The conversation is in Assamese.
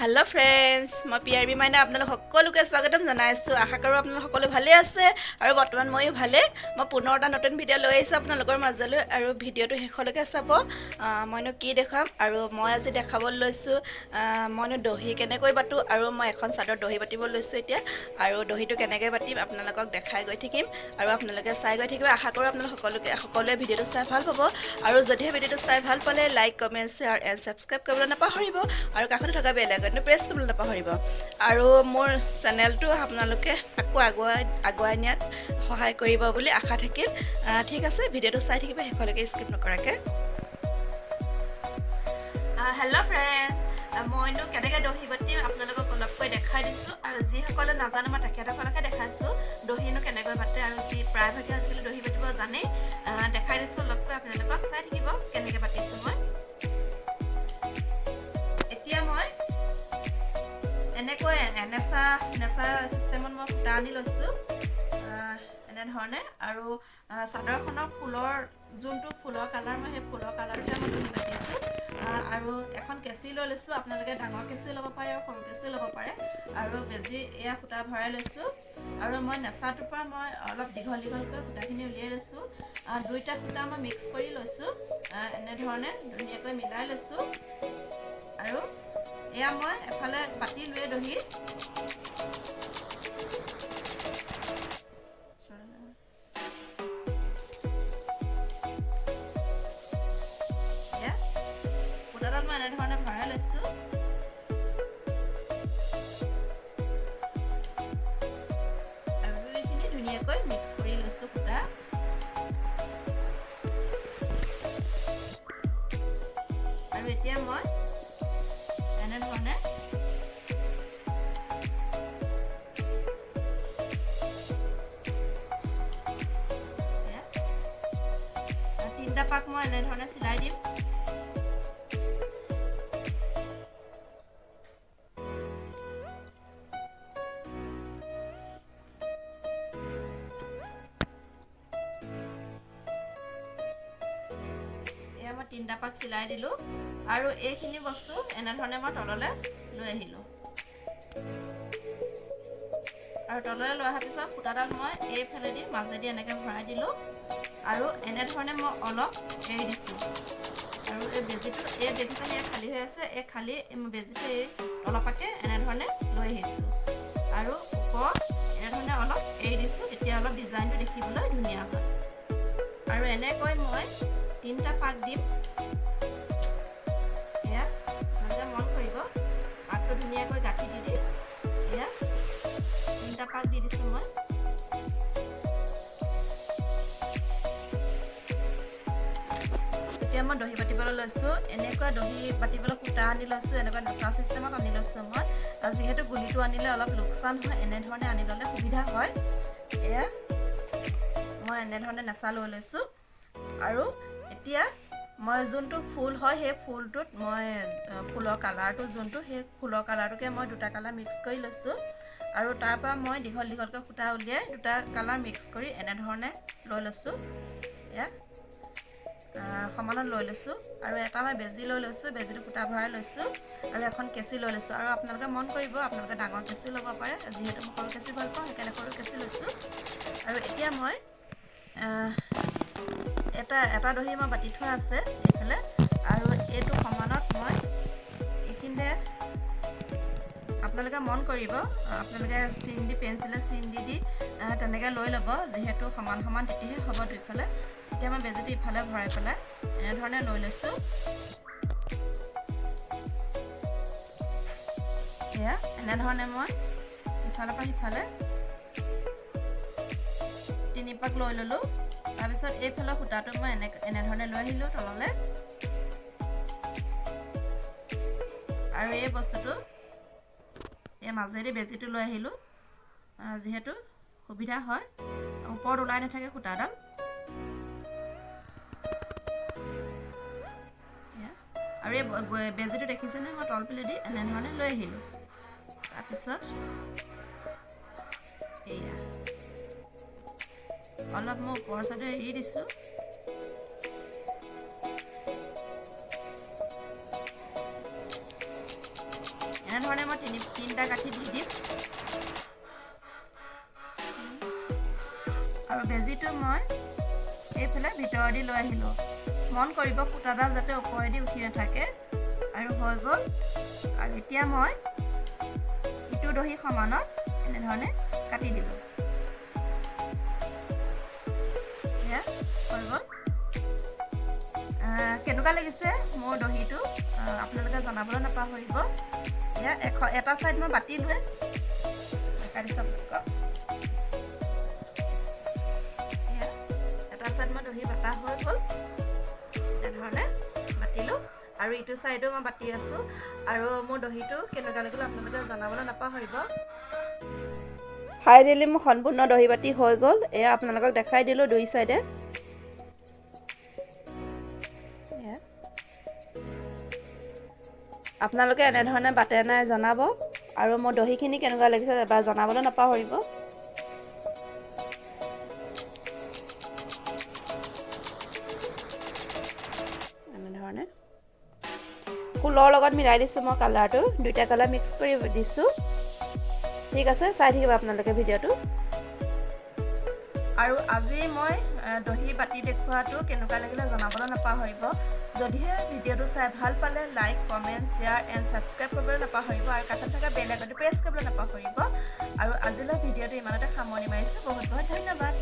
হেল্ল' ফ্ৰেণ্ডছ, মই পি আৰ বি মাইনা আপোনালোক সকলোকে স্বাগতম জনাইছোঁ। আশা কৰোঁ আপোনালোক সকলো ভালেই আছে আৰু বৰ্তমান ময়ো ভালেই। মই পুনৰ এটা নতুন ভিডিঅ' লৈ আহিছোঁ আপোনালোকৰ মাজলৈ আৰু ভিডিঅ'টো শেষলৈকে চাব। মইনো কি দেখাম আৰু মই আজি দেখাবলৈ লৈছোঁ মইনো দহি কেনেকৈ বাটোঁ আৰু মই এখন চাদৰ দহি বাতিব লৈছোঁ এতিয়া। আৰু দহিটো কেনেকৈ বাতিম আপোনালোকক দেখাই গৈ থাকিম আৰু আপোনালোকে চাই গৈ থাকিব। আশা কৰোঁ আপোনালোক সকলোৱে ভিডিঅ'টো চাই ভাল পাব আৰু যদিহে ভিডিঅ'টো চাই ভাল পালে like, comment, share and subscribe কৰিবলৈ নাপাহৰিব আৰু কাষতে থকা বেল আইকনটো প্ৰেছ কৰিবলৈ নাপাহৰিব। আৰু মোৰ চেনেলটো আপোনালোকে আকৌ আগুৱাই নিয়াত সহায় কৰিব বুলি আশা থাকিল। ঠিক আছে, ভিডিঅ'টো চাই থাকিব শেষলৈকে স্কিপ নকৰাকৈ। হেল্ল' ফ্ৰেণ্ডছ, মইনো কেনেকৈ দহি বাতিম আপোনালোকক অলপকৈ দেখাই দিছোঁ আৰু যিসকলে নাজানো মই তেখেতসকলকে দেখাইছোঁ দহিনো কেনেকৈ বাতে আৰু যি প্ৰায়ভাগে আজিকালি দহি বাতিব জানেই। দেখাই দিছোঁ অলপকৈ, আপোনালোকক চাই থাকিব কেনেকৈ বাতিছোঁ মই। এতিয়া মই এনেকৈ নেচা চিষ্টেমত মই সূতা আনি লৈছোঁ এনেধৰণে। আৰু চাদৰখনৰ যোনটো ফুলৰ কালাৰ মই সেই ফুলৰ কালাৰটোতে মই দহি বাতিছোঁ। আৰু এখন কেঁচি লৈ লৈছোঁ, আপোনালোকে ডাঙৰ কেঁচি ল'ব পাৰে আৰু সৰু কেঁচি ল'ব পাৰে। আৰু বেজি এয়া সূতা ভৰাই লৈছোঁ আৰু মই নেচাটোৰ পৰা মই অলপ দীঘলকৈ সূতাখিনি উলিয়াই লৈছোঁ। দুইটা সূতা মই মিক্স কৰি লৈছোঁ, এনেধৰণে ধুনীয়াকৈ মিলাই লৈছোঁ। আৰু এয়া মই এফালে পাতি লৈ দহি সূতাডাল মই এনেধৰণে ভৰাই লৈছোঁ আৰু এইখিনি ধুনীয়াকৈ মিক্স কৰি লৈছোঁ সূতা। আৰু এতিয়া মই এনেধৰণে তিনিটা পাক মই এনেধৰণে চিলাই দিম। মই 3টা পাক চিলাই দিলোঁ আৰু এইখিনি বস্তু এনেধৰণে মই তললৈ লৈ আহিলোঁ। আৰু তললৈ লৈ অহাৰ পিছত সূতাডাল মই এইফালেদি মাজেদি এনেকৈ ভৰাই দিলোঁ আৰু এনেধৰণে মই অলপ এৰি দিছোঁ। আৰু এই বেজিটো দেখিছেনে খালী হৈ আছে, এই খালী বেজিটো এই তলপাকে এনেধৰণে লৈ আহিছোঁ আৰু ওপৰত এনেধৰণে অলপ এৰি দিছোঁ, তেতিয়া অলপ ডিজাইনটো দেখিবলৈ ধুনীয়া হয়। আৰু এনেকৈ মই 3টা পাক দিম। এয়া আপোনালোকে মন কৰিব, পাকটো ধুনীয়াকৈ গাঁঠি দি এয়া 3টা পাক দি দিছোঁ মই। এতিয়া মই দহি বাতিবলৈ লৈছোঁ। এনেকুৱা দহি বাতিবলৈ সূতা আনি লৈছোঁ, এনেকুৱা নেচা চিষ্টেমত আনি লৈছোঁ মই। যিহেতু গুলিটো আনিলে অলপ লোকচান হয়, এনেধৰণে আনি ল'লে সুবিধা হয়। এয়া মই এনেধৰণে নেচা লৈ লৈছোঁ। আৰু এতিয়া মই যোনটো ফুল হয় সেই ফুলটোত মই ফুলৰ কালাৰটো যোনটো, সেই ফুলৰ কালাৰটোকে মই 2টা কালাৰ মিক্স কৰি লৈছোঁ। আৰু তাৰপৰা মই দীঘলকৈ সূতা উলিয়াই 2টা কালাৰ মিক্স কৰি এনেধৰণে লৈ লৈছোঁ। এয়া সমানত লৈ লৈছোঁ আৰু এটা মই বেজি লৈ লৈছোঁ, বেজিটো সূতা ভৰাই লৈছোঁ আৰু এখন কেঁচি লৈ লৈছোঁ। আৰু আপোনালোকে মন কৰিব, আপোনালোকে ডাঙৰ কেঁচি ল'ব পাৰে, যিহেতু মই সৰু কেঁচি ভাল পাওঁ সেইকাৰণে সৰু কেঁচি লৈছোঁ। আৰু এতিয়া মই এটা দহি মই বাতি থোৱা আছে এইফালে, আৰু এইটো সমানত মই এইখিনিতে আপোনালোকে মন কৰিব, আপোনালোকে পেঞ্চিলে চিন দি তেনেকৈ লৈ ল'ব, যিহেতু সমান তেতিয়াহে হ'ব দুইফালে। এতিয়া মই বেজিটো ইফালে ভৰাই পেলাই এনেধৰণে লৈ লৈছোঁ। এয়া এনেধৰণে মই ইফালৰ পৰা সিফালে 3 পাক লৈ ল'লোঁ। তাৰপিছত এইফালৰ সূতাটো মই এনেধৰণে লৈ আহিলোঁ তললৈ। আৰু এই বস্তুটো এই মাজেদি বেজিটো লৈ আহিলোঁ, যিহেতু সুবিধা হয়, ওপৰত ওলাই নাথাকে সূতাডাল। আৰু এই বেজিটো দেখিছেনে মই তলফালেদি এনেধৰণে লৈ আহিলোঁ। তাৰপিছত এয়া অলপ মই ওপৰৰ চাইডে এৰি দিছোঁ। এনেধৰণে মই তিনিটা গাঁঠি দি দিম আৰু বেজিটো মই এইফালে ভিতৰেদি লৈ আহিলোঁ মন কৰিব ফুটাডাল যাতে ওপৰেদি উঠি নাথাকে আৰু হৈ গ'ল আৰু এতিয়া মই ইটো দহি সমানত এনেধৰণে কাটি দিলোঁ এয়া হৈ গ'ল কেনেকুৱা লাগিছে মোৰ দহিটো আপোনালোকে জনাবলৈ নাপাহৰিব এয়া এটা ছাইড মই বাতিলোৱে কাটি চাব এয়া এটা ছাইড মই দহি বাটা হৈ গ'ল এনেধৰণে বাতিলোঁ আৰু ইটো ছাইডো মই বাতি আছোঁ আৰু মোৰ দহিটো কেনেকুৱা লাগিলে আপোনালোকে জনাবলৈ নাপাহৰিব ফাইনেলি মোৰ সম্পূৰ্ণ দহি বাতি হৈ গ'ল এয়া আপোনালোকক দেখাই দিলোঁ দুই ছাইডে আপোনালোকে এনেধৰণে বাতে নাই জনাব আৰু মোৰ দহিখিনি কেনেকুৱা লাগিছে এবাৰ জনাবলৈ নাপাহৰিব এনেধৰণে ফুলৰ লগত মিলাই দিছোঁ মই কালাৰটো দুইটা কালাৰ মিক্স কৰি দিছোঁ ঠিক আছে চাই থাকিব আপোনালোকে ভিডিঅ'টো আৰু আজি মই দহি বাতি দেখুৱাটো কেনেকুৱা লাগিলে জনাবলৈ নাপাহৰিব যদিহে ভিডিঅ'টো চাই ভাল পালে like comment share and subscribe কৰিবলৈ নাপাহৰিব আৰু কাষত থকা বেল আইকনটো প্ৰেছ কৰিবলৈ নাপাহৰিব আৰু আজিলৈ ভিডিঅ'টো ইমানতে সামৰণি মাৰিছোঁ বহুত বহুত ধন্যবাদ